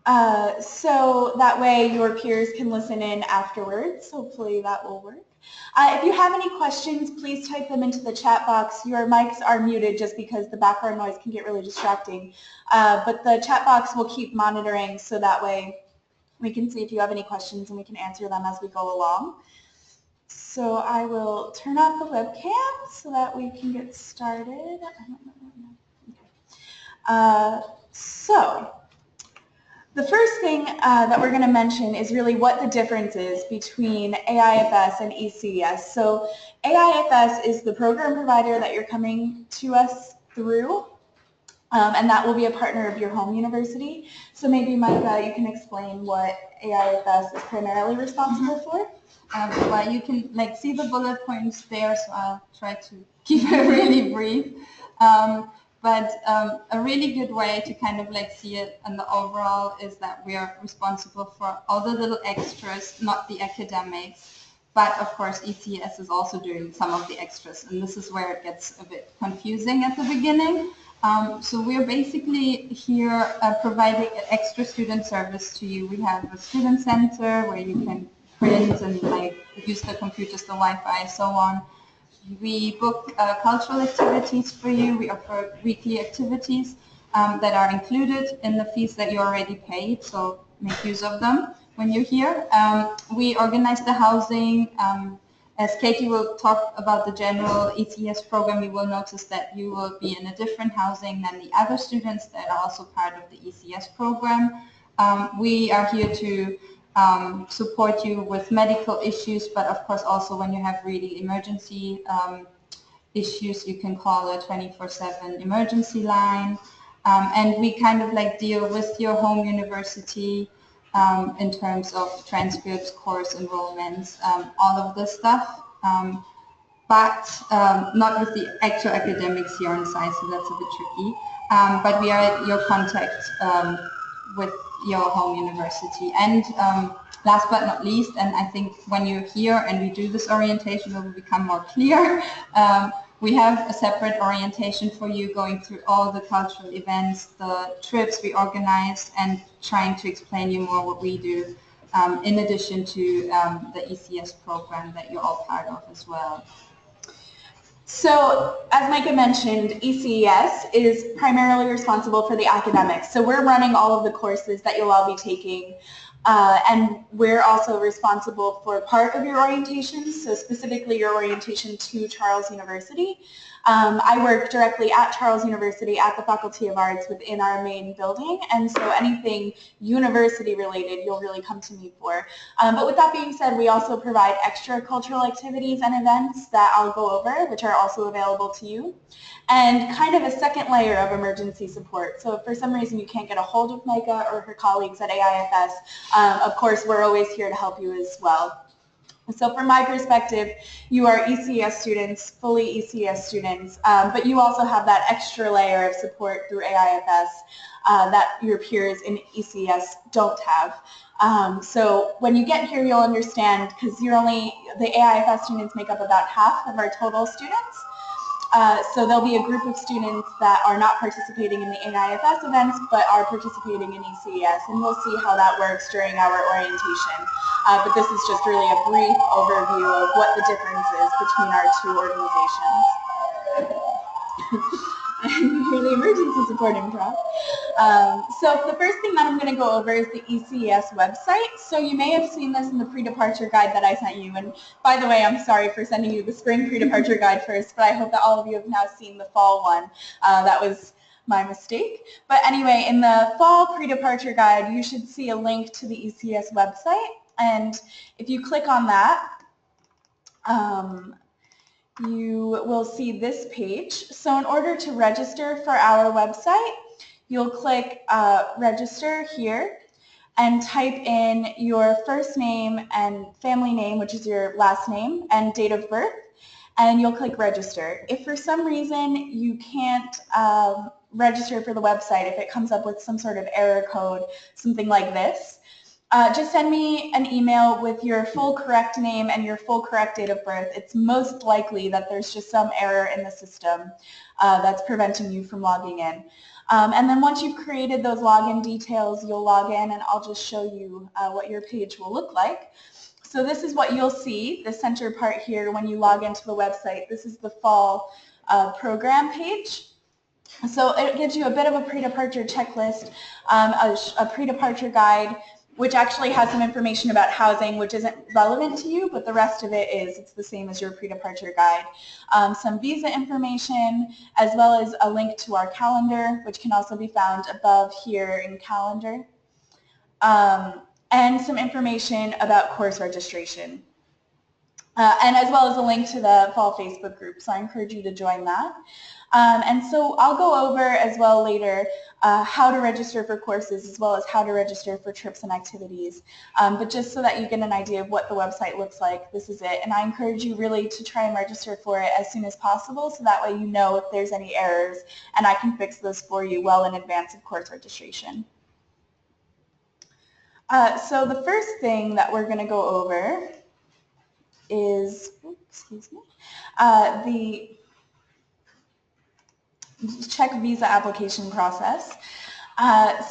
So that way your peers can listen in afterwards. Hopefully that will work. If you have any questions, please type them into the chat box. Your mics are muted just because the background noise can get really distracting. But the chat box will keep monitoring so that way we can see if you have any questions and we can answer them as we go along. So I will turn off the webcam so that we can get started. So the first thing that we're going to mention is really what the difference is between AIFS and ECES. So AIFS is the program provider that you're coming to us through, and that will be a partner of your home university. So maybe, Micah, you can explain what AIFS is primarily responsible for? Well, you can see the bullet points there, so I'll try to keep it really brief. But a really good way to kind of see it in the overall is that we are responsible for all the little extras, not the academics. But of course, ECES is also doing some of the extras, and this is where it gets a bit confusing at the beginning. So we're basically here providing an extra student service to you. We have a student center where you can print and use the computers, the Wi-Fi, so on. We book cultural activities for you. We offer weekly activities that are included in the fees that you already paid, so make use of them when you're here. We organize the housing. As Katie will talk about the general ECES program, you will notice that you will be in a different housing than the other students that are also part of the ECES program. We are here to support you with medical issues, but of course also when you have really emergency issues, you can call a 24/7 emergency line. And we kind of deal with your home university in terms of transcripts, course enrollments, all of this stuff. But not with the actual academics here on site, so that's a bit tricky. But we are your contact with your home university. And last but not least, and I think when you're here and we do this orientation, it will become more clear. We have a separate orientation for you going through all the cultural events, the trips we organize, and trying to explain you more what we do, in addition to the ECES program that you're all part of as well. So, as Micah mentioned, ECES is primarily responsible for the academics. So we're running all of the courses that you'll all be taking, and we're also responsible for part of your orientation, so specifically your orientation to Charles University. I work directly at Charles University at the Faculty of Arts within our main building, and so anything university related you'll really come to me for. But with that being said, we also provide extra cultural activities and events that I'll go over, which are also available to you, and kind of a second layer of emergency support. So if for some reason you can't get a hold of Micah or her colleagues at AIFS, of course we're always here to help you as well. So from my perspective, you are ECES students, fully ECES students, but you also have that extra layer of support through AIFS that your peers in ECES don't have. So when you get here, you'll understand, because the AIFS students make up about half of our total students. So there'll be a group of students that are not participating in the AIFS events, but are participating in ECES, and we'll see how that works during our orientation. But this is just really a brief overview of what the difference is between our two organizations. You're the emergency support improv. So the first thing that I'm going to go over is the ECES website. So you may have seen this in the pre-departure guide that I sent you. And by the way, I'm sorry for sending you the spring pre-departure guide first, but I hope that all of you have now seen the fall one. That was my mistake. But anyway, in the fall pre-departure guide, you should see a link to the ECES website. And if you click on that, you will see this page. So in order to register for our website, you'll click register here and type in your first name and family name, which is your last name, and date of birth, and you'll click register. If for some reason you can't register for the website, if it comes up with some sort of error code, something like this, just send me an email with your full correct name and your full correct date of birth. It's most likely that there's just some error in the system that's preventing you from logging in. And then once you've created those login details, you'll log in, and I'll just show you what your page will look like. So this is what you'll see, the center part here when you log into the website. This is the fall program page. So it gives you a bit of a pre-departure checklist, a pre-departure guide, which actually has some information about housing, which isn't relevant to you, but the rest of it is. It's the same as your pre-departure guide. Some visa information, as well as a link to our calendar, which can also be found above here in calendar, and some information about course registration. And as well as a link to the fall Facebook group, so I encourage you to join that. And so I'll go over as well later how to register for courses as well as how to register for trips and activities. But just so that you get an idea of what the website looks like, this is it. And I encourage you really to try and register for it as soon as possible, so that way you know if there's any errors and I can fix those for you well in advance of course registration. So the first thing that we're going to go over is, excuse me, the check visa application process.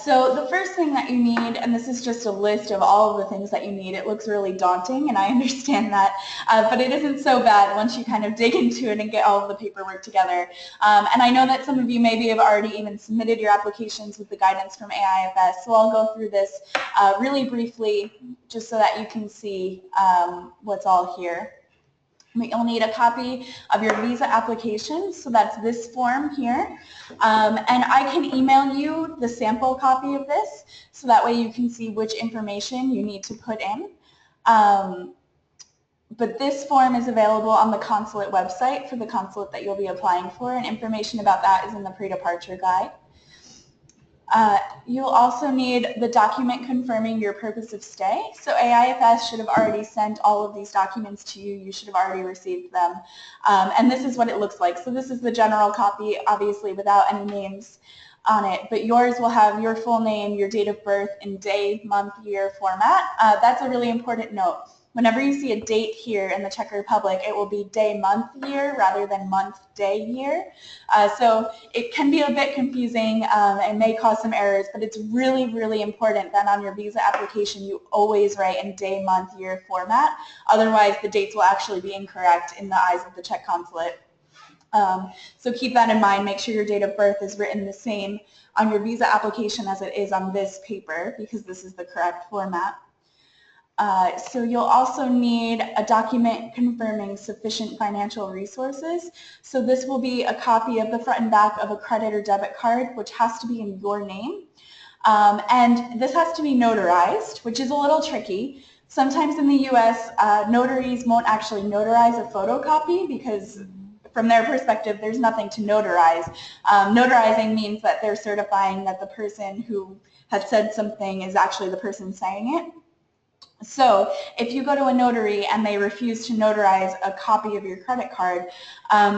So the first thing that you need, and this is just a list of all of the things that you need, it looks really daunting, and I understand that, but it isn't so bad once you kind of dig into it and get all of the paperwork together. And I know that some of you maybe have already even submitted your applications with the guidance from AIFS, so I'll go through this really briefly just so that you can see what's all here. You'll need a copy of your visa application, so that's this form here. And I can email you the sample copy of this, so that way you can see which information you need to put in. But this form is available on the consulate website for the consulate that you'll be applying for, and information about that is in the pre-departure guide. You'll also need the document confirming your purpose of stay. So AIFS should have already sent all of these documents to you. You should have already received them. And this is what it looks like. So this is the general copy, obviously without any names on it, but yours will have your full name, your date of birth in day, month, year format. That's a really important note. Whenever you see a date here in the Czech Republic, it will be day, month, year rather than month, day, year. So it can be a bit confusing and may cause some errors, but it's really, really important that on your visa application you always write in day, month, year format. Otherwise, the dates will actually be incorrect in the eyes of the Czech consulate. So keep that in mind. Make sure your date of birth is written the same on your visa application as it is on this paper, because this is the correct format. So you'll also need a document confirming sufficient financial resources. So this will be a copy of the front and back of a credit or debit card, which has to be in your name. And this has to be notarized, which is a little tricky. Sometimes in the US, notaries won't actually notarize a photocopy because from their perspective, there's nothing to notarize. Notarizing means that they're certifying that the person who has said something is actually the person saying it. So if you go to a notary and they refuse to notarize a copy of your credit card,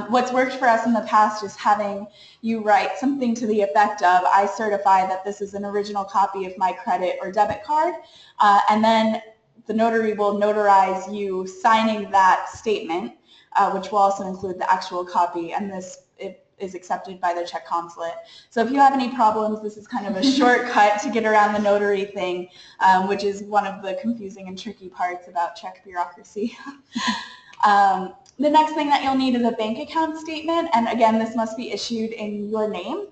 what's worked for us in the past is having you write something to the effect of, I certify that this is an original copy of my credit or debit card, and then the notary will notarize you signing that statement, which will also include the actual copy, and this is accepted by the Czech consulate. So if you have any problems, this is kind of a shortcut to get around the notary thing, which is one of the confusing and tricky parts about Czech bureaucracy. The next thing that you'll need is a bank account statement, and again, this must be issued in your name.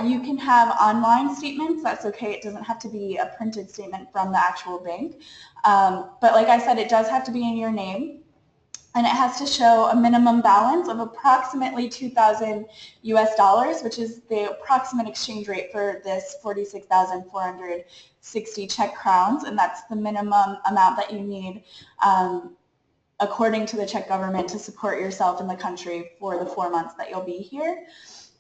You can have online statements, that's okay, it doesn't have to be a printed statement from the actual bank. But like I said, it does have to be in your name. And it has to show a minimum balance of approximately 2,000 US dollars, which is the approximate exchange rate for this 46,460 Czech crowns, and that's the minimum amount that you need according to the Czech government to support yourself in the country for the 4 months that you'll be here.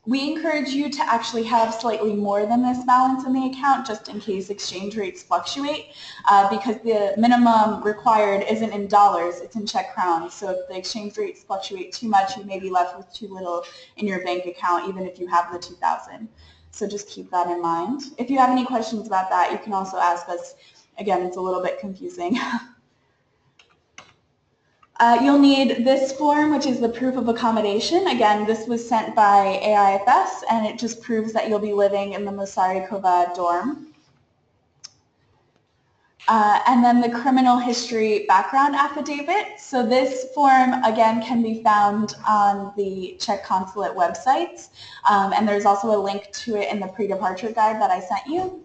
We encourage you to actually have slightly more than this balance in the account just in case exchange rates fluctuate because the minimum required isn't in dollars, it's in Czech crowns. So if the exchange rates fluctuate too much, you may be left with too little in your bank account even if you have the 2,000. So just keep that in mind. If you have any questions about that, you can also ask us. Again, it's a little bit confusing. You'll need this form, which is the proof of accommodation. Again, this was sent by AIFS, and it just proves that you'll be living in the Masarykova dorm. And then the criminal history background affidavit. So this form, again, can be found on the Czech consulate websites, and there's also a link to it in the pre-departure guide that I sent you.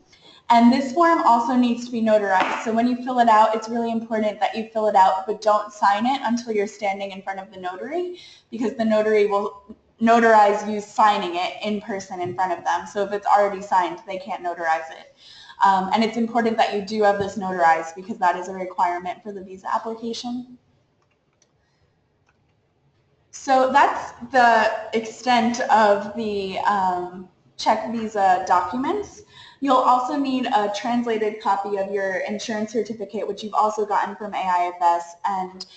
And this form also needs to be notarized. So when you fill it out, it's really important that you fill it out, but don't sign it until you're standing in front of the notary, because the notary will notarize you signing it in person in front of them. So if it's already signed, they can't notarize it. And it's important that you do have this notarized, because that is a requirement for the visa application. So that's the extent of the Czech visa documents. You'll also need a translated copy of your insurance certificate, which you've also gotten from AIFS, and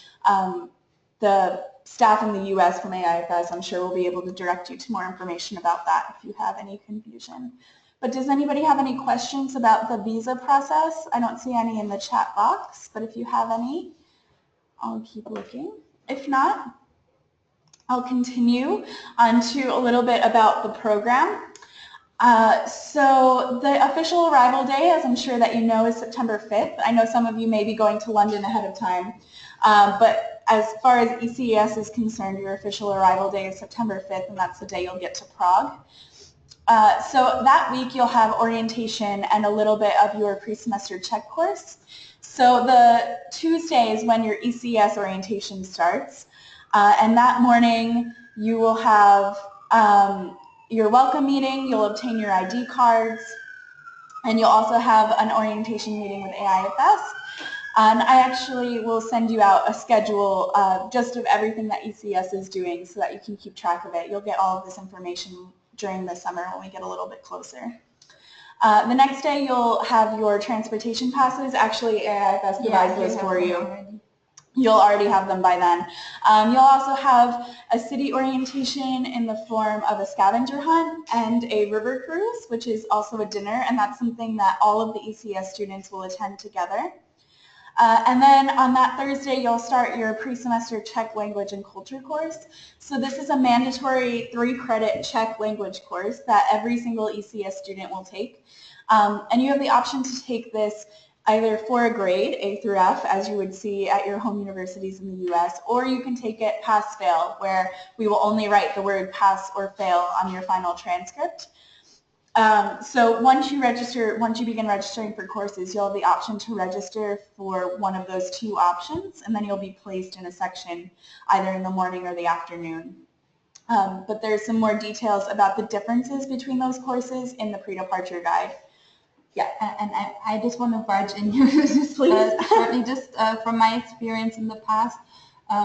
the staff in the U.S. from AIFS, I'm sure, will be able to direct you to more information about that if you have any confusion. But does anybody have any questions about the visa process? I don't see any in the chat box, but if you have any, I'll keep looking. If not, I'll continue on to a little bit about the program. So the official arrival day, as I'm sure that you know, is September 5th. I know some of you may be going to London ahead of time, but as far as ECES is concerned, your official arrival day is September 5th, and that's the day you'll get to Prague. So that week you'll have orientation and a little bit of your pre-semester Czech course. So the Tuesday is when your ECES orientation starts, and that morning you will have your welcome meeting, you'll obtain your ID cards, and you'll also have an orientation meeting with AIFS. And I actually will send you out a schedule just of everything that ECES is doing so that you can keep track of it. You'll get all of this information during the summer when we get a little bit closer. The next day you'll have your transportation passes. Actually, AIFS provides those for you. You'll already have them by then. You'll also have a city orientation in the form of a scavenger hunt and a river cruise, which is also a dinner, and that's something that all of the ECS students will attend together. And then on that Thursday, you'll start your pre-semester Czech language and culture course. So this is a mandatory 3-credit Czech language course that every single ECS student will take. And you have the option to take this either for a grade, A through F, as you would see at your home universities in the US, or you can take it pass-fail, where we will only write the word pass or fail on your final transcript. So once you begin registering for courses, you'll have the option to register for one of those 2 options, and then you'll be placed in a section either in the morning or the afternoon. But there's some more details about the differences between those courses in the pre-departure guide. Yeah, and I just want to barge in here, please. Shortly, just from my experience in the past,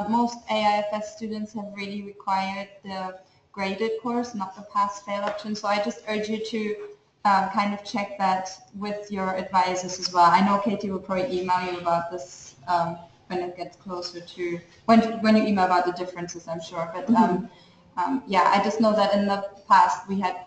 most AIFS students have really required the graded course, not the pass-fail option. So I just urge you to kind of check that with your advisors as well. I know Katie will probably email you about this when it gets closer to when you email about the differences, I'm sure. But yeah, I just know that in the past we had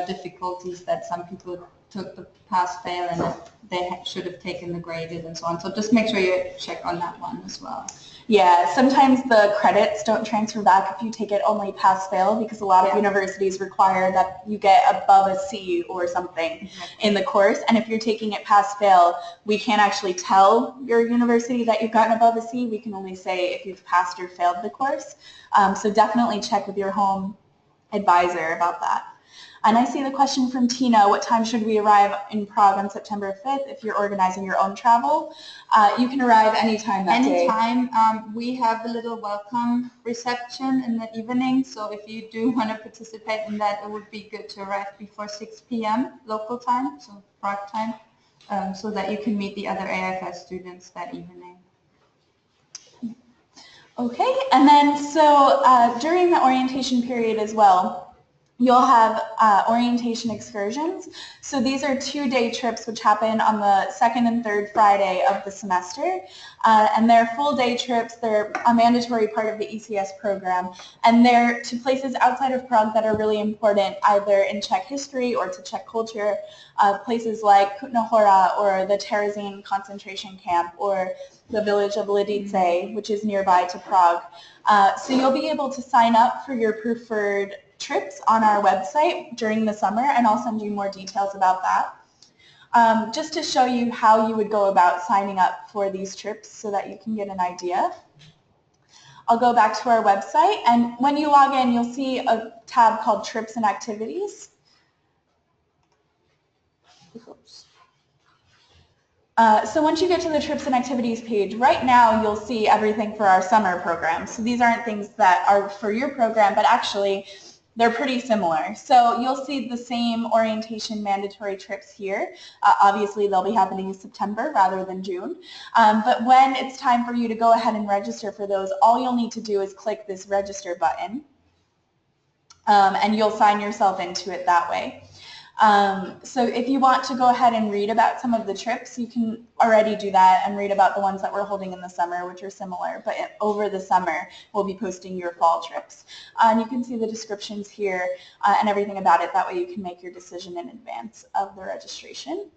difficulties that some people took the pass-fail and they should have taken the graded and so on. So just make sure you check on that one as well. Yeah, sometimes the credits don't transfer back if you take it only pass-fail, because a lot of universities require that you get above a C or something in the course. And if you're taking it pass-fail, we can't actually tell your university that you've gotten above a C. We can only say if you've passed or failed the course. So definitely check with your home advisor about that. And I see the question from Tina, what time should we arrive in Prague on September 5th if you're organizing your own travel? You can arrive anytime that day. Anytime. We have a little welcome reception in the evening, so if you do want to participate in that, it would be good to arrive before 6 p.m. local time, so Prague time, so that you can meet the other AIFS students that evening. Okay, and then so during the orientation period as well, You'll have orientation excursions. So these are 2-day trips which happen on the second and third Friday of the semester. And they're full-day trips. They're a mandatory part of the ECS program. And they're to places outside of Prague that are really important, either in Czech history or to Czech culture. Places like Kutná Hora or the Terezín concentration camp or the village of Lidice, which is nearby to Prague. So you'll be able to sign up for your preferred trips on our website during the summer, and I'll send you more details about that. Just to show you how you would go about signing up for these trips so that you can get an idea. I'll go back to our website, and when you log in, you'll see a tab called Trips and Activities. So once you get to the trips and activities page, right now you'll see everything for our summer program. So these aren't things that are for your program, but actually they're pretty similar. So you'll see the same orientation mandatory trips here. Obviously they'll be happening in September rather than June. But when it's time for you to go ahead and register for those, all you'll need to do is click this register button. And you'll sign yourself into it that way. So if you want to go ahead and read about some of the trips, you can already do that and read about the ones that we're holding in the summer, which are similar. But over the summer, we'll be posting your fall trips. And you can see the descriptions here and everything about it. That way you can make your decision in advance of the registration.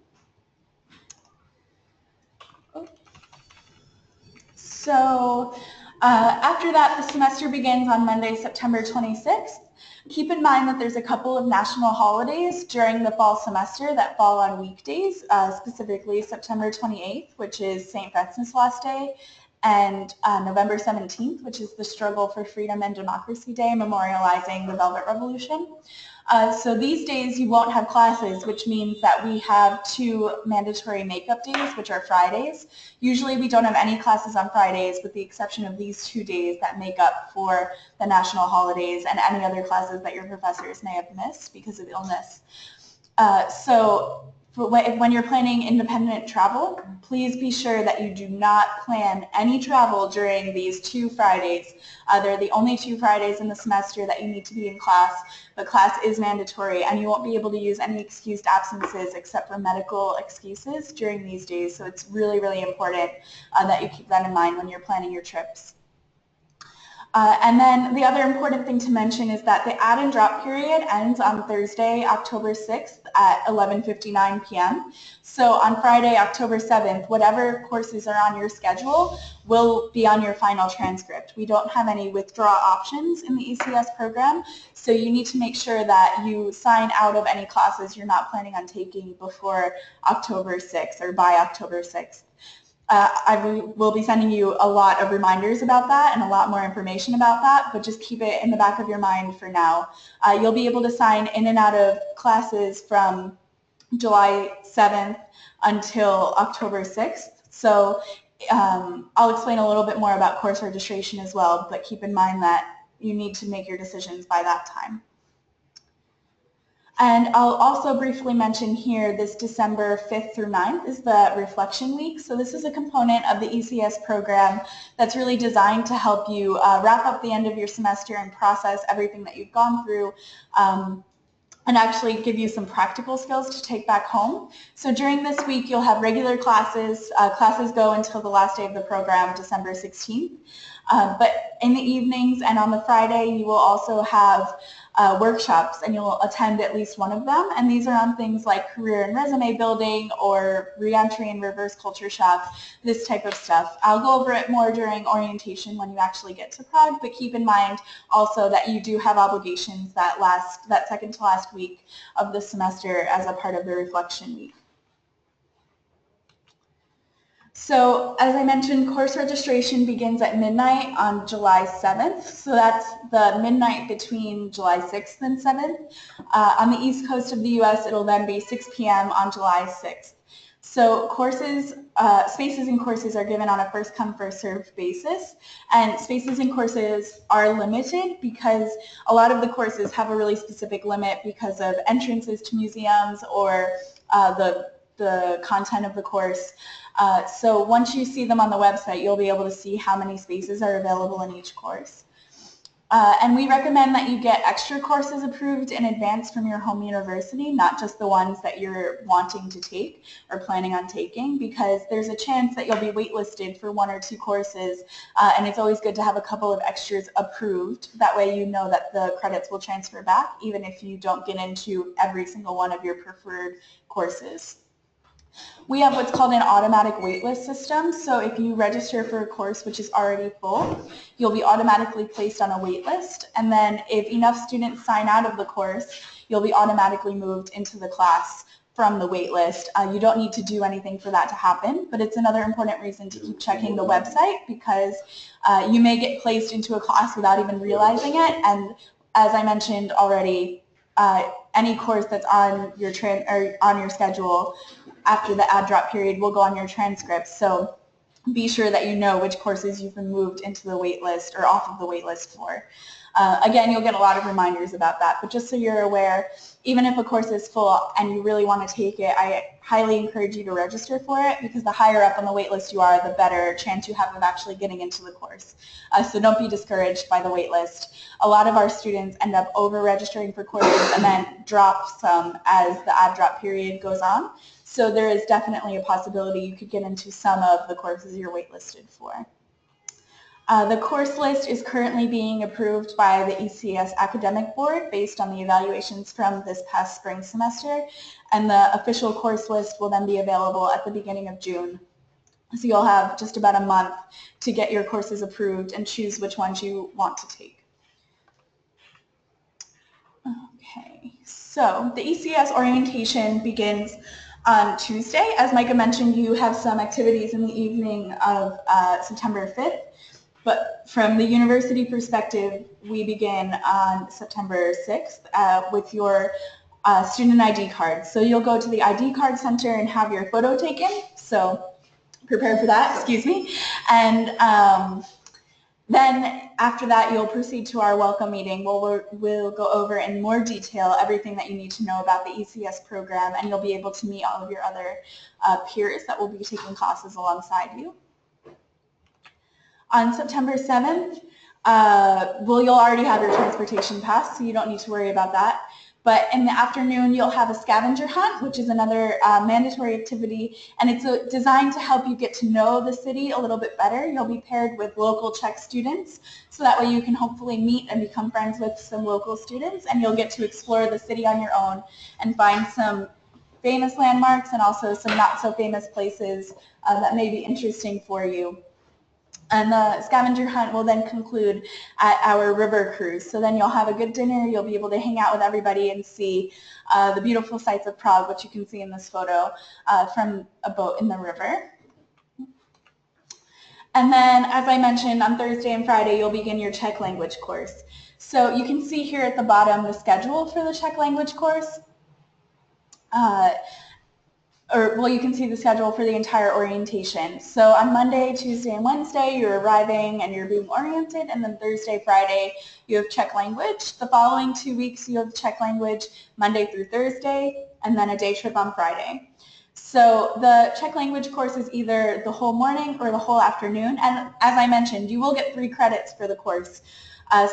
So after that, the semester begins on Monday, September 26th. Keep in mind that there's a couple of national holidays during the fall semester that fall on weekdays, specifically September 28th, which is St. Wenceslas Day, and November 17th, which is the Struggle for Freedom and Democracy Day, memorializing the Velvet Revolution. So these days you won't have classes, which means that we have 2 mandatory makeup days, which are Fridays. Usually we don't have any classes on Fridays with the exception of these 2 days that make up for the national holidays and any other classes that your professors may have missed because of illness. So when you're planning independent travel, please be sure that you do not plan any travel during these 2 Fridays. They're the only 2 Fridays in the semester that you need to be in class, but class is mandatory and you won't be able to use any excused absences except for medical excuses during these days. So it's really, really important that you keep that in mind when you're planning your trips. And then the other important thing to mention is that the add and drop period ends on Thursday, October 6th at 11:59 p.m. So on Friday, October 7th, whatever courses are on your schedule will be on your final transcript. We don't have any withdraw options in the ECS program, so you need to make sure that you sign out of any classes you're not planning on taking before October 6th or by October 6th. I will be sending you a lot of reminders about that and a lot more information about that, but just keep it in the back of your mind for now. You'll be able to sign in and out of classes from July 7th until October 6th. So I'll explain a little bit more about course registration as well, but keep in mind that you need to make your decisions by that time. And I'll also briefly mention here this December 5th through 9th is the reflection week. So this is a component of the ECS program that's really designed to help you wrap up the end of your semester and process everything that you've gone through and actually give you some practical skills to take back home. So during this week, you'll have regular classes. Classes go until the last day of the program, December 16th. But in the evenings and on the Friday, you will also have workshops, and you'll attend at least one of them. And these are on things like career and resume building or reentry and reverse culture shock, this type of stuff. I'll go over it more during orientation when you actually get to Prague, but keep in mind also that you do have obligations that second to last week of the semester as a part of the reflection week. So as I mentioned, course registration begins at midnight on July 7th. So that's the midnight between July 6th and 7th. On the East Coast of the US, it'll then be 6 p.m. on July 6th. So spaces in courses are given on a first come, first served basis. And spaces in courses are limited because a lot of the courses have a really specific limit because of entrances to museums or the content of the course. So once you see them on the website, you'll be able to see how many spaces are available in each course. And we recommend that you get extra courses approved in advance from your home university, not just the ones that you're wanting to take or planning on taking, because there's a chance that you'll be waitlisted for 1 or 2 courses, and it's always good to have a couple of extras approved. That way you know that the credits will transfer back, even if you don't get into every single one of your preferred courses. We have what's called an automatic waitlist system. So if you register for a course which is already full, you'll be automatically placed on a waitlist. And then if enough students sign out of the course, you'll be automatically moved into the class from the waitlist. You don't need to do anything for that to happen, but it's another important reason to keep checking the website, because you may get placed into a class without even realizing it. And as I mentioned already, any course that's on your schedule after the add drop period will go on your transcripts. So be sure that you know which courses you've been moved into the wait list or off of the wait list for. Again, you'll get a lot of reminders about that, but just so you're aware, even if a course is full and you really want to take it, I highly encourage you to register for it, because the higher up on the wait list you are, the better chance you have of actually getting into the course. So don't be discouraged by the wait list. A lot of our students end up over-registering for courses and then drop some as the add drop period goes on. So there is definitely a possibility you could get into some of the courses you're waitlisted for. The course list is currently being approved by the ECES Academic Board based on the evaluations from this past spring semester, and the official course list will then be available at the beginning of June. So you'll have just about a month to get your courses approved and choose which ones you want to take. Okay, so the ECES orientation begins on Tuesday. As Micah mentioned, you have some activities in the evening of September 5th. But from the university perspective, we begin on September 6th with your student ID card. So you'll go to the ID card center and have your photo taken. So prepare for that, excuse me. And then after that, you'll proceed to our welcome meeting. We'll go over in more detail everything that you need to know about the ECS program, and you'll be able to meet all of your other peers that will be taking classes alongside you. On September 7th, you'll already have your transportation pass, so you don't need to worry about that. But in the afternoon, you'll have a scavenger hunt, which is another mandatory activity, and it's designed to help you get to know the city a little bit better. You'll be paired with local Czech students, so that way you can hopefully meet and become friends with some local students, and you'll get to explore the city on your own and find some famous landmarks and also some not so famous places that may be interesting for you. And the scavenger hunt will then conclude at our river cruise. So then you'll have a good dinner, you'll be able to hang out with everybody and see the beautiful sights of Prague, which you can see in this photo from a boat in the river. And then, as I mentioned, on Thursday and Friday, you'll begin your Czech language course. So you can see here at the bottom the schedule for the Czech language course. You can see the schedule for the entire orientation. So on Monday, Tuesday, and Wednesday, you're arriving and you're being oriented, and then Thursday, Friday, you have Czech language. The following 2 weeks, you have Czech language Monday through Thursday, and then a day trip on Friday. So the Czech language course is either the whole morning or the whole afternoon, and as I mentioned, you will get 3 credits for the course.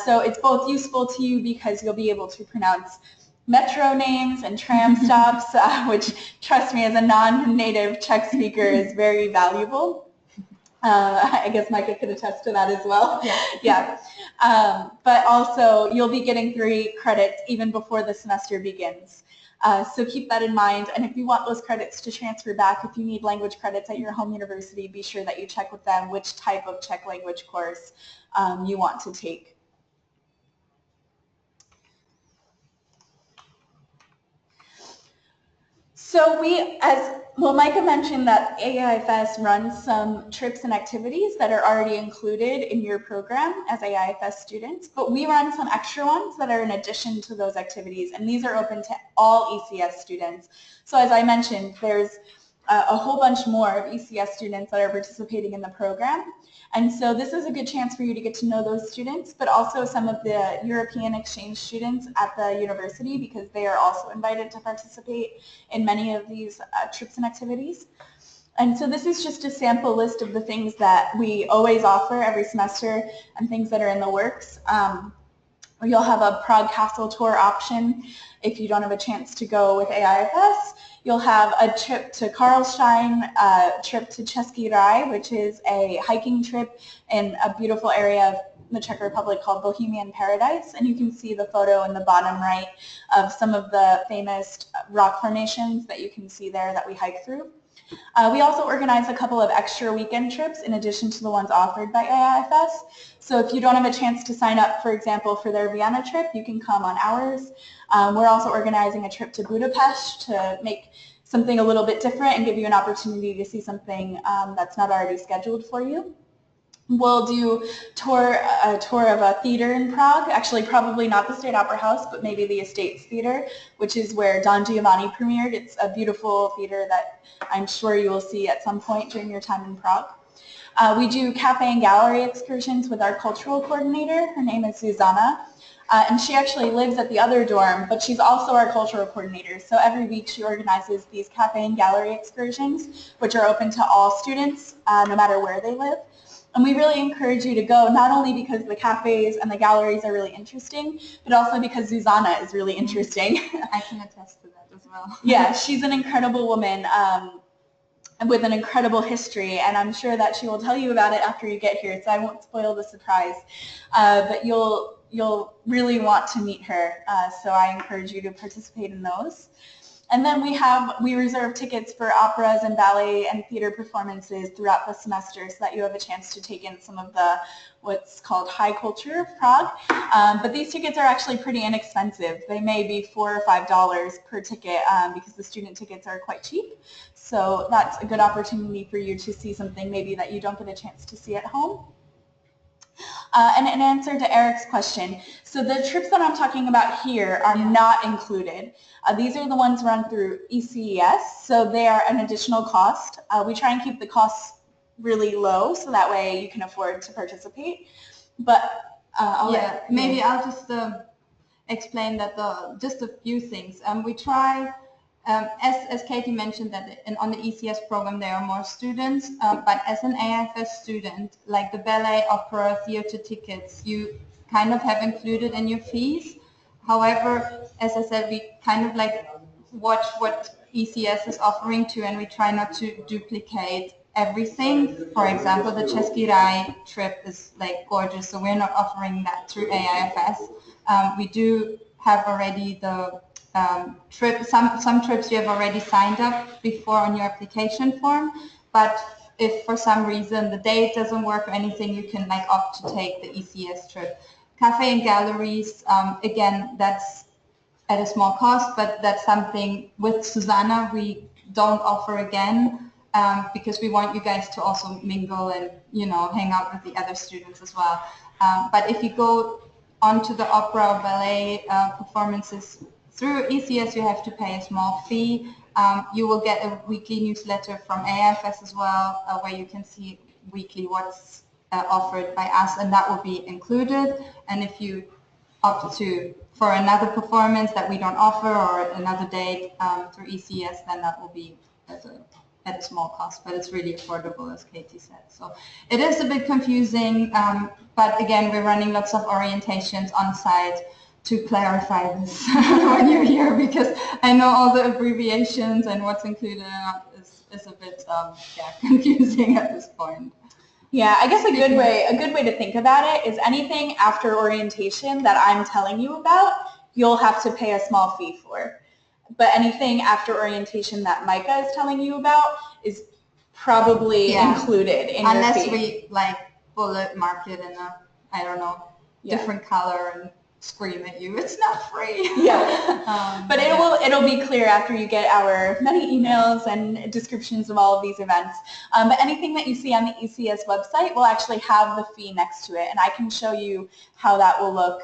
So it's both useful to you because you'll be able to pronounce metro names and tram stops, which, trust me, as a non-native Czech speaker is very valuable. I guess Micah could attest to that as well. Yeah. But also, you'll be getting 3 credits even before the semester begins. So keep that in mind, and if you want those credits to transfer back, if you need language credits at your home university, be sure that you check with them which type of Czech language course you want to take. So Micah mentioned that AIFS runs some trips and activities that are already included in your program as AIFS students, but we run some extra ones that are in addition to those activities, and these are open to all ECS students. So as I mentioned, there's a whole bunch more of ECS students that are participating in the program. And so this is a good chance for you to get to know those students, but also some of the European exchange students at the university, because they are also invited to participate in many of these trips and activities. And so this is just a sample list of the things that we always offer every semester and things that are in the works. Or you'll have a Prague Castle tour option if you don't have a chance to go with AIFS. You'll have a trip to Karlstein, a trip to Český Raj, which is a hiking trip in a beautiful area of the Czech Republic called Bohemian Paradise. And you can see the photo in the bottom right of some of the famous rock formations that you can see there that we hike through. We also organize a couple of extra weekend trips in addition to the ones offered by AIFS. So if you don't have a chance to sign up, for example, for their Vienna trip, you can come on ours. We're also organizing a trip to Budapest to make something a little bit different and give you an opportunity to see something that's not already scheduled for you. We'll do a tour of a theater in Prague, actually probably not the State Opera House, but maybe the Estates Theater, which is where Don Giovanni premiered. It's a beautiful theater that I'm sure you will see at some point during your time in Prague. We do cafe and gallery excursions with our cultural coordinator. Her name is Susanna. And she actually lives at the other dorm, but she's also our cultural coordinator. So every week she organizes these cafe and gallery excursions, which are open to all students, no matter where they live. And we really encourage you to go, not only because the cafes and the galleries are really interesting, but also because Susanna is really interesting. I can attest to that as well. Yeah, she's an incredible woman with an incredible history, and I'm sure that she will tell you about it after you get here, so I won't spoil the surprise. But you'll really want to meet her, so I encourage you to participate in those. And then we reserve tickets for operas and ballet and theater performances throughout the semester so that you have a chance to take in some of the what's called high culture of Prague. But these tickets are actually pretty inexpensive. They may be $4 or $5 per ticket because the student tickets are quite cheap. So that's a good opportunity for you to see something maybe that you don't get a chance to see at home. And in answer to Eric's question, so the trips that I'm talking about here are not included. These are the ones run through ECES, so they are an additional cost. We try and keep the costs really low so that way you can afford to participate. But I'll just explain that just a few things. We try. As Katie mentioned, that on the ECS program there are more students, but as an AIFS student, like the ballet, opera, theater tickets, you kind of have included in your fees. However, as I said, we kind of like watch what ECS is offering to, and we try not to duplicate everything. For example, the Český Raj trip is like gorgeous, so we're not offering that through AIFS. We do have already the some trips you have already signed up before on your application form, but if for some reason the date doesn't work or anything, you can like opt to take the ECS trip. Cafe and galleries, again, that's at a small cost, but that's something with Susanna we don't offer again because we want you guys to also mingle and hang out with the other students as well. But if you go onto the opera or ballet performances through ECS, you have to pay a small fee. You will get a weekly newsletter from AIFS as well, where you can see weekly what's offered by us, and that will be included. And if you opt for another performance that we don't offer or another date through ECS, then that will be at a small cost, but it's really affordable, as Katie said. So it is a bit confusing, but again, we're running lots of orientations on site to clarify this when you're here, because I know all the abbreviations and what's included is a bit confusing at this point. Yeah, I guess a good way to think about it is anything after orientation that I'm telling you about, you'll have to pay a small fee for. But anything after orientation that Micah is telling you about is probably included in your fee. Unless we like bullet mark it in a, I don't know, different color and scream at you, it's not free. But it'll be clear after you get our many emails and descriptions of all of these events. But anything that you see on the ECS website will actually have the fee next to it, and I can show you how that will look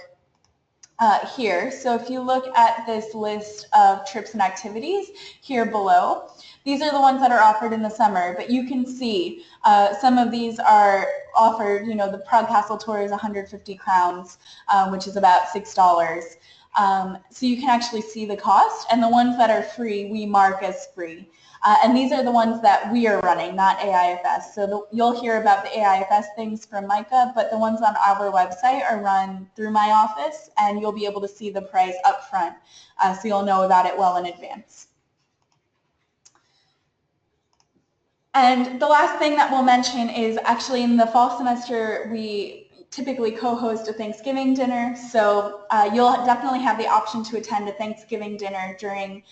here. So if you look at this list of trips and activities here below, these are the ones that are offered in the summer, but you can see some of these are offered, the Prague Castle tour is 150 crowns, which is about $6. So you can actually see the cost, and the ones that are free we mark as free. And these are the ones that we are running, not AIFS. So you'll hear about the AIFS things from Micah, but the ones on our website are run through my office, and you'll be able to see the price up front, so you'll know about it well in advance. And the last thing that we'll mention is actually in the fall semester, we typically co-host a Thanksgiving dinner. So you'll definitely have the option to attend a Thanksgiving dinner during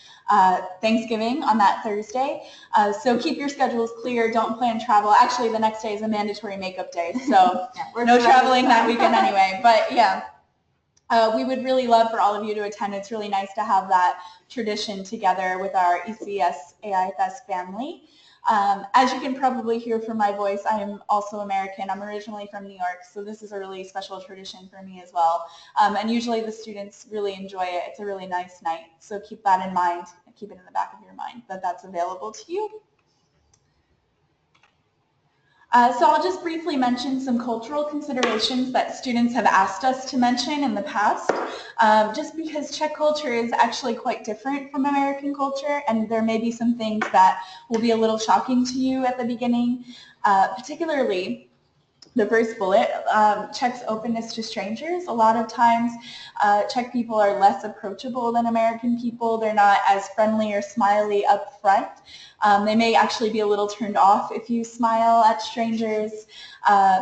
Thanksgiving on that Thursday. So keep your schedules clear. Don't plan travel. Actually, the next day is a mandatory makeup day. So yeah, no traveling that weekend anyway. But yeah. We would really love for all of you to attend. It's really nice to have that tradition together with our ECES AIFS family. As you can probably hear from my voice, I am also American. I'm originally from New York, so this is a really special tradition for me as well. And usually the students really enjoy it. It's a really nice night, so keep that in mind and keep it in the back of your mind that that's available to you. So I'll just briefly mention some cultural considerations that students have asked us to mention in the past, just because Czech culture is actually quite different from American culture, and there may be some things that will be a little shocking to you at the beginning, particularly the first bullet, Czech's openness to strangers. A lot of times Czech people are less approachable than American people. They're not as friendly or smiley up front. They may actually be a little turned off if you smile at strangers,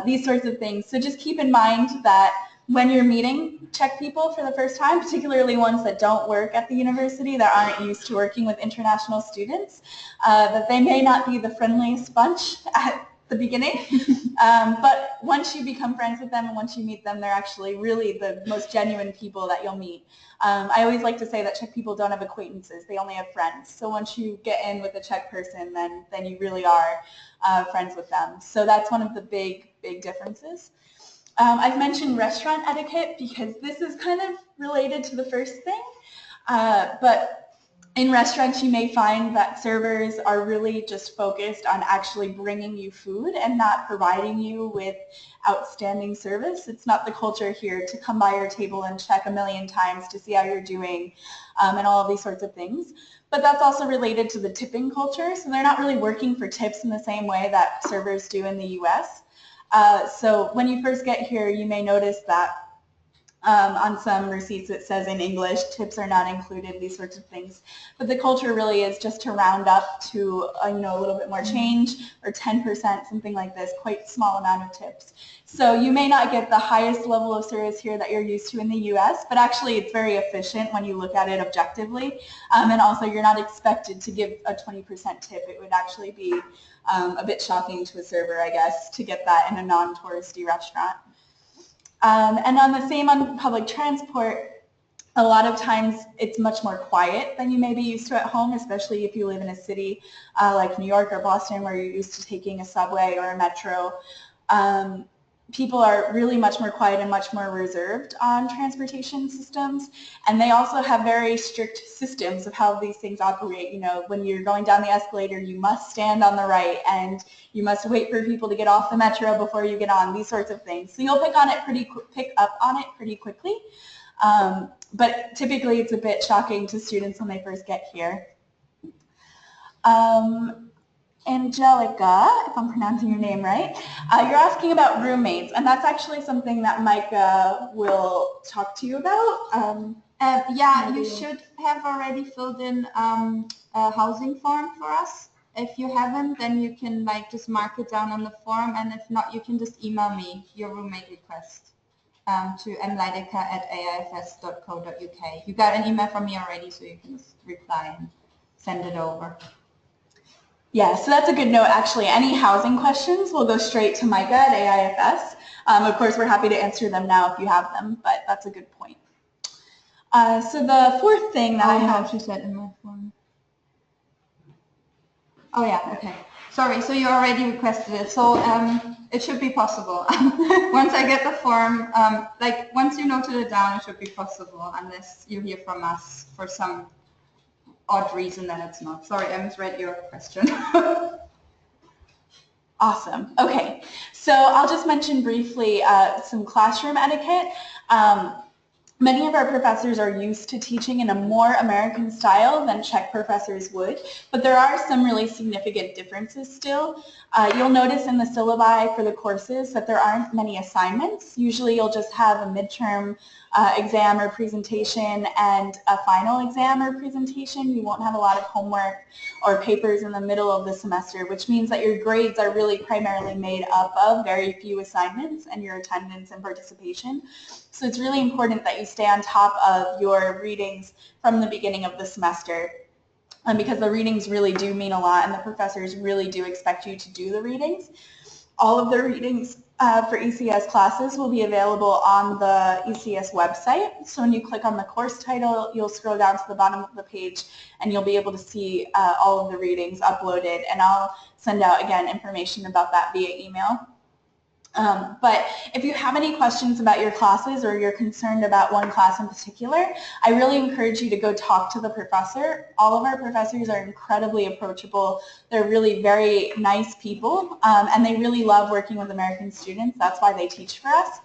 these sorts of things. So just keep in mind that when you're meeting Czech people for the first time, particularly ones that don't work at the university, that aren't used to working with international students, that they may not be the friendliest bunch at the beginning, but once you become friends with them and once you meet them, they're actually really the most genuine people that you'll meet. I always like to say that Czech people don't have acquaintances, they only have friends. So once you get in with a Czech person, then you really are friends with them. So that's one of the big differences. I've mentioned restaurant etiquette because this is kind of related to the first thing, but in restaurants, you may find that servers are really just focused on actually bringing you food and not providing you with outstanding service. It's not the culture here to come by your table and check a million times to see how you're doing and all of these sorts of things. But that's also related to the tipping culture. So they're not really working for tips in the same way that servers do in the US. So when you first get here, you may notice that on some receipts it says in English, tips are not included, these sorts of things. But the culture really is just to round up to a little bit more change, or 10%, something like this, quite small amount of tips. So you may not get the highest level of service here that you're used to in the US, but actually it's very efficient when you look at it objectively. And also you're not expected to give a 20% tip. It would actually be a bit shocking to a server, I guess, to get that in a non-touristy restaurant. And on the same on public transport, a lot of times it's much more quiet than you may be used to at home, especially if you live in a city like New York or Boston where you're used to taking a subway or a metro. People are really much more quiet and much more reserved on transportation systems, and they also have very strict systems of how these things operate. When you're going down the escalator, you must stand on the right, and you must wait for people to get off the metro before you get on, these sorts of things. So you'll pick up on it pretty quickly, but typically it's a bit shocking to students when they first get here. Angelica, if I'm pronouncing your name right, you're asking about roommates, and that's actually something that Micah will talk to you about. Yeah, you should have already filled in a housing form for us. If you haven't, then you can just mark it down on the form, and if not, you can just email me your roommate request to mleidecker@aifs.co.uk. You got an email from me already, so you can just reply and send it over. Yeah, so that's a good note, actually. Any housing questions will go straight to Micah at AIFS. Of course, we're happy to answer them now if you have them, but that's a good point. So the fourth thing that I have... you said in my form. Oh, yeah, okay. Sorry, so you already requested it, so it should be possible. Once I get the form, once you noted it down, it should be possible, unless you hear from us for some odd reason that it's not. Sorry, I misread your question. Awesome. Okay, so I'll just mention briefly some classroom etiquette. Many of our professors are used to teaching in a more American style than Czech professors would, but there are some really significant differences still. You'll notice in the syllabi for the courses that there aren't many assignments. Usually you'll just have a midterm exam or presentation and a final exam or presentation. You won't have a lot of homework or papers in the middle of the semester, which means that your grades are really primarily made up of very few assignments and your attendance and participation. So it's really important that you stay on top of your readings from the beginning of the semester, because the readings really do mean a lot and the professors really do expect you to do the readings. All of the readings for ECES classes will be available on the ECES website. So when you click on the course title, you'll scroll down to the bottom of the page and you'll be able to see all of the readings uploaded, and I'll send out, again, information about that via email. But if you have any questions about your classes or you're concerned about one class in particular, I really encourage you to go talk to the professor. All of our professors are incredibly approachable. They're really very nice people, and they really love working with American students. That's why they teach for us.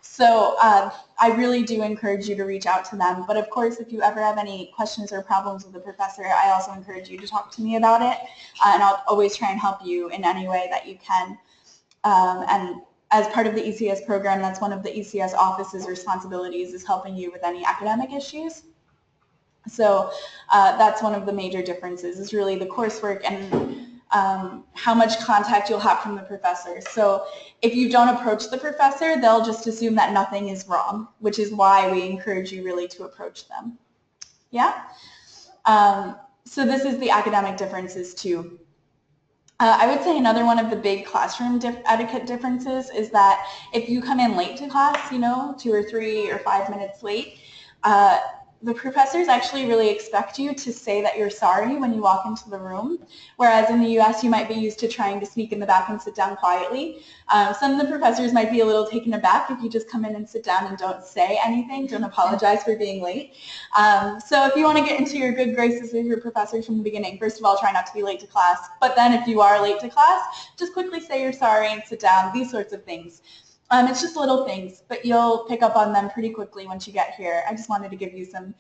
So I really do encourage you to reach out to them. But of course, if you ever have any questions or problems with the professor, I also encourage you to talk to me about it, and I'll always try and help you in any way that you can. And as part of the ECES program, that's one of the ECES office's responsibilities, is helping you with any academic issues. So that's one of the major differences, is really the coursework and how much contact you'll have from the professor. So if you don't approach the professor, they'll just assume that nothing is wrong, which is why we encourage you really to approach them. Yeah? So this is the academic differences too. I would say another one of the big classroom etiquette differences is that if you come in late to class, 2 or 3 or 5 minutes late, the professors actually really expect you to say that you're sorry when you walk into the room, whereas in the U.S. you might be used to trying to sneak in the back and sit down quietly. Some of the professors might be a little taken aback if you just come in and sit down and don't say anything, don't apologize for being late. So if you want to get into your good graces with your professors from the beginning, first of all, try not to be late to class. But then if you are late to class, just quickly say you're sorry and sit down, these sorts of things. It's just little things, but you'll pick up on them pretty quickly once you get here. I just wanted to give you some,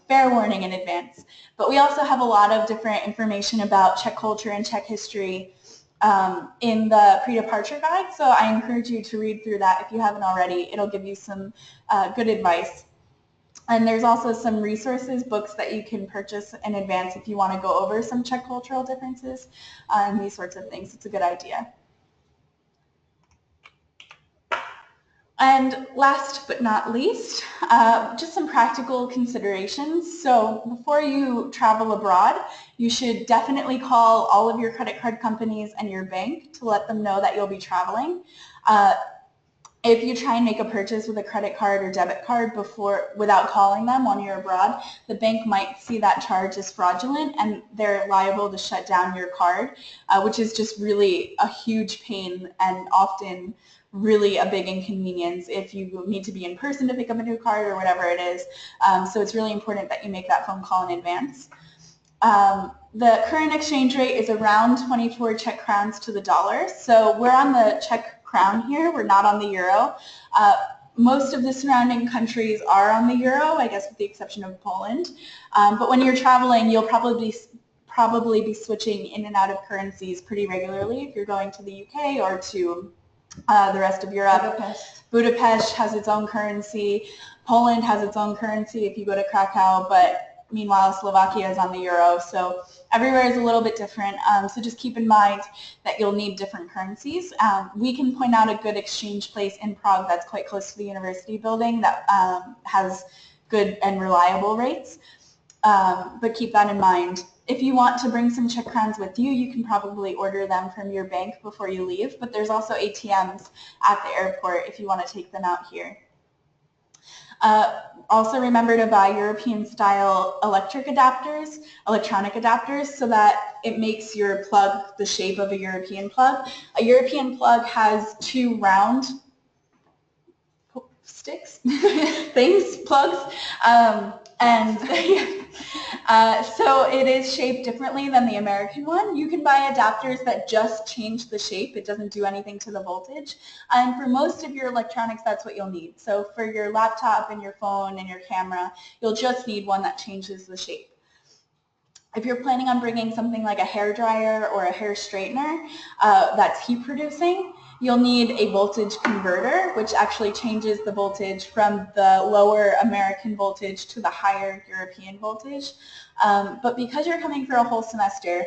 fair warning in advance. But we also have a lot of different information about Czech culture and Czech history in the pre-departure guide, so I encourage you to read through that if you haven't already. It'll give you some good advice. And there's also some resources, books that you can purchase in advance if you want to go over some Czech cultural differences and these sorts of things. It's a good idea. And last but not least, just some practical considerations. So before you travel abroad, you should definitely call all of your credit card companies and your bank to let them know that you'll be traveling. If you try and make a purchase with a credit card or debit card without calling them when you're abroad, the bank might see that charge as fraudulent and they're liable to shut down your card, which is just really a huge pain and often really a big inconvenience if you need to be in person to pick up a new card or whatever it is. So it's really important that you make that phone call in advance. The current exchange rate is around 24 Czech crowns to the dollar. So we're on the Czech crown here. We're not on the euro. Most of the surrounding countries are on the euro, I guess with the exception of Poland. But when you're traveling, you'll probably be switching in and out of currencies pretty regularly if you're going to the UK or to the rest of Europe. Budapest has its own currency. Poland has its own currency if you go to Krakow, but meanwhile Slovakia is on the euro. So everywhere is a little bit different. So just keep in mind that you'll need different currencies. We can point out a good exchange place in Prague that's quite close to the university building that has good and reliable rates. But keep that in mind. If you want to bring some Czech crowns with you, you can probably order them from your bank before you leave, but there's also ATMs at the airport if you want to take them out here. Also remember to buy European-style electronic adapters, so that it makes your plug the shape of a European plug. A European plug has 2 round sticks, plugs, And so it is shaped differently than the American one. You can buy adapters that just change the shape. It doesn't do anything to the voltage. And for most of your electronics, that's what you'll need. So for your laptop and your phone and your camera, you'll just need one that changes the shape. If you're planning on bringing something like a hair dryer or a hair straightener that's heat producing, you'll need a voltage converter, which actually changes the voltage from the lower American voltage to the higher European voltage. But because you're coming for a whole semester,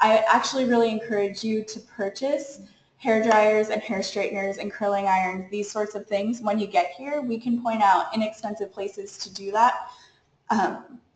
I actually really encourage you to purchase hair dryers and hair straighteners and curling irons, these sorts of things. When you get here, we can point out inexpensive places to do that.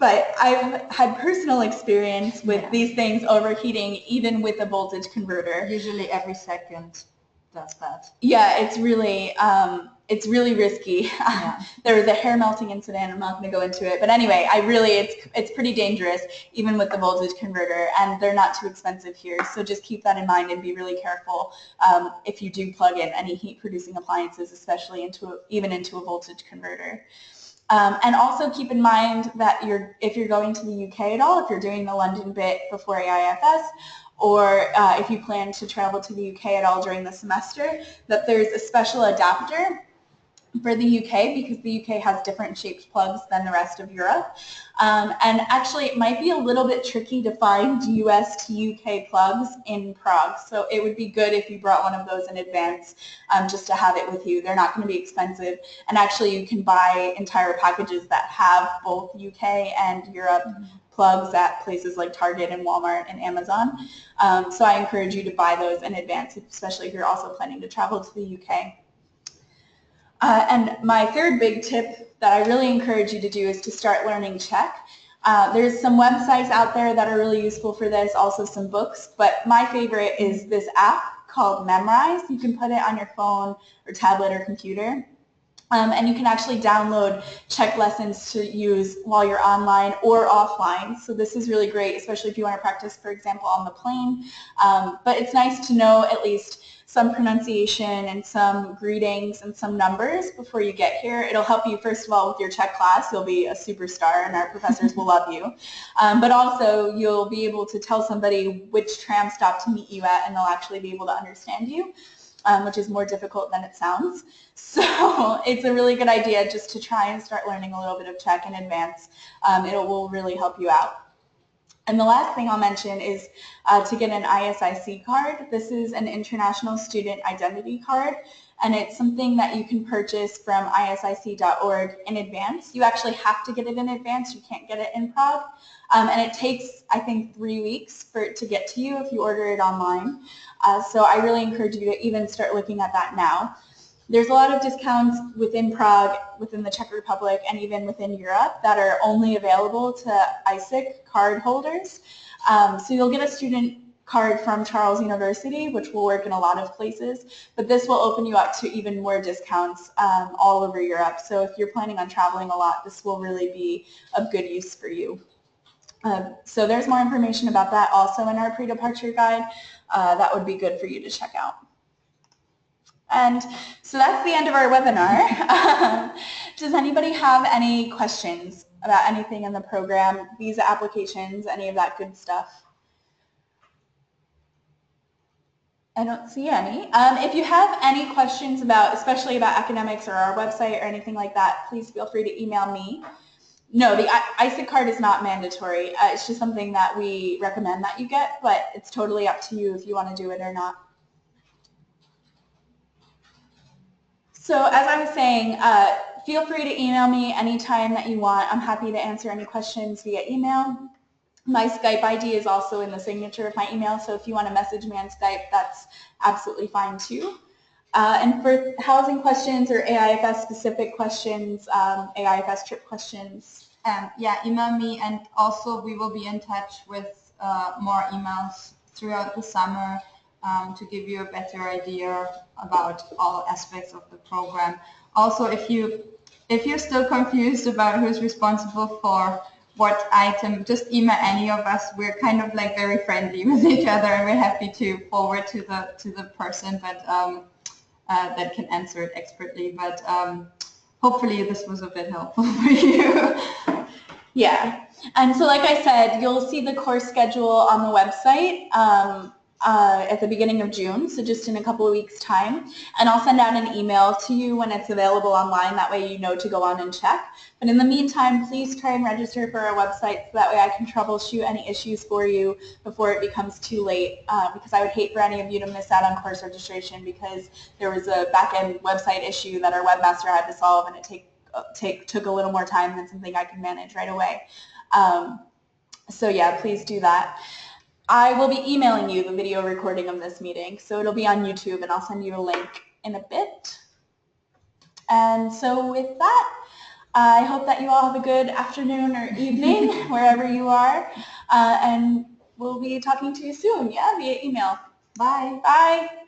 But I've had personal experience with these things overheating even with a voltage converter. Usually every second does that. Yeah, it's really risky. Yeah. There was a hair melting incident. I'm not going to go into it, but anyway, it's pretty dangerous even with the voltage converter, and they're not too expensive here. So just keep that in mind and be really careful if you do plug in any heat-producing appliances, especially even into a voltage converter. And also keep in mind that if you're going to the UK at all, if you're doing the London bit before AIFS, or if you plan to travel to the UK at all during the semester, that there's a special adapter for the UK because the UK has different shaped plugs than the rest of Europe. And actually it might be a little bit tricky to find US to UK plugs in Prague. So it would be good if you brought one of those in advance just to have it with you. They're not going to be expensive. And actually you can buy entire packages that have both UK and Europe plugs at places like Target and Walmart and Amazon. So I encourage you to buy those in advance, especially if you're also planning to travel to the UK. And my third big tip that I really encourage you to do is to start learning Czech. There's some websites out there that are really useful for this, also some books, but my favorite is this app called Memrise. You can put it on your phone or tablet or computer. And you can actually download Czech lessons to use while you're online or offline. So this is really great, especially if you want to practice, for example, on the plane. But it's nice to know at least some pronunciation and some greetings and some numbers before you get here. It'll help you, first of all, with your Czech class. You'll be a superstar and our professors will love you. But also you'll be able to tell somebody which tram stop to meet you at, and they'll actually be able to understand you. Which is more difficult than it sounds. So it's a really good idea just to try and start learning a little bit of Czech in advance. It will really help you out. And the last thing I'll mention is to get an ISIC card. This is an International Student Identity Card, and it's something that you can purchase from isic.org in advance. You actually have to get it in advance. You can't get it in Prague. And it takes, I think, 3 weeks for it to get to you if you order it online. So I really encourage you to even start looking at that now. There's a lot of discounts within Prague, within the Czech Republic, and even within Europe that are only available to ISIC card holders. So you'll get a student card from Charles University, which will work in a lot of places, but this will open you up to even more discounts all over Europe. So if you're planning on traveling a lot, this will really be of good use for you. So there's more information about that also in our pre-departure guide. That would be good for you to check out. And so that's the end of our webinar. Does anybody have any questions about anything in the program, visa applications, any of that good stuff? I don't see any. If you have any questions especially about academics or our website or anything like that, please feel free to email me. No, the ISIC card is not mandatory. It's just something that we recommend that you get, but it's totally up to you if you want to do it or not. So as I was saying, feel free to email me anytime that you want. I'm happy to answer any questions via email. My Skype ID is also in the signature of my email, so if you want to message me on Skype, that's absolutely fine too. And for housing questions or AIFS specific questions, AIFS trip questions, yeah, email me, and also we will be in touch with more emails throughout the summer to give you a better idea about all aspects of the program. Also, if you're still confused about who's responsible for what item, just email any of us. We're kind of like very friendly with each other, and we're happy to forward to the person that can answer it expertly. But hopefully this was a bit helpful for you. Yeah, and so like I said, you'll see the course schedule on the website at the beginning of June, so just in a couple of weeks' time. And I'll send out an email to you when it's available online. That way you know to go on and check. But in the meantime, please try and register for our website so that way I can troubleshoot any issues for you before it becomes too late, because I would hate for any of you to miss out on course registration because there was a back-end website issue that our webmaster had to solve, and it took a little more time than something I could manage right away. So yeah, please do that. I will be emailing you the video recording of this meeting, so it'll be on YouTube, and I'll send you a link in a bit. And so with that, I hope that you all have a good afternoon or evening wherever you are, and we'll be talking to you soon, yeah, via email. Bye. Bye.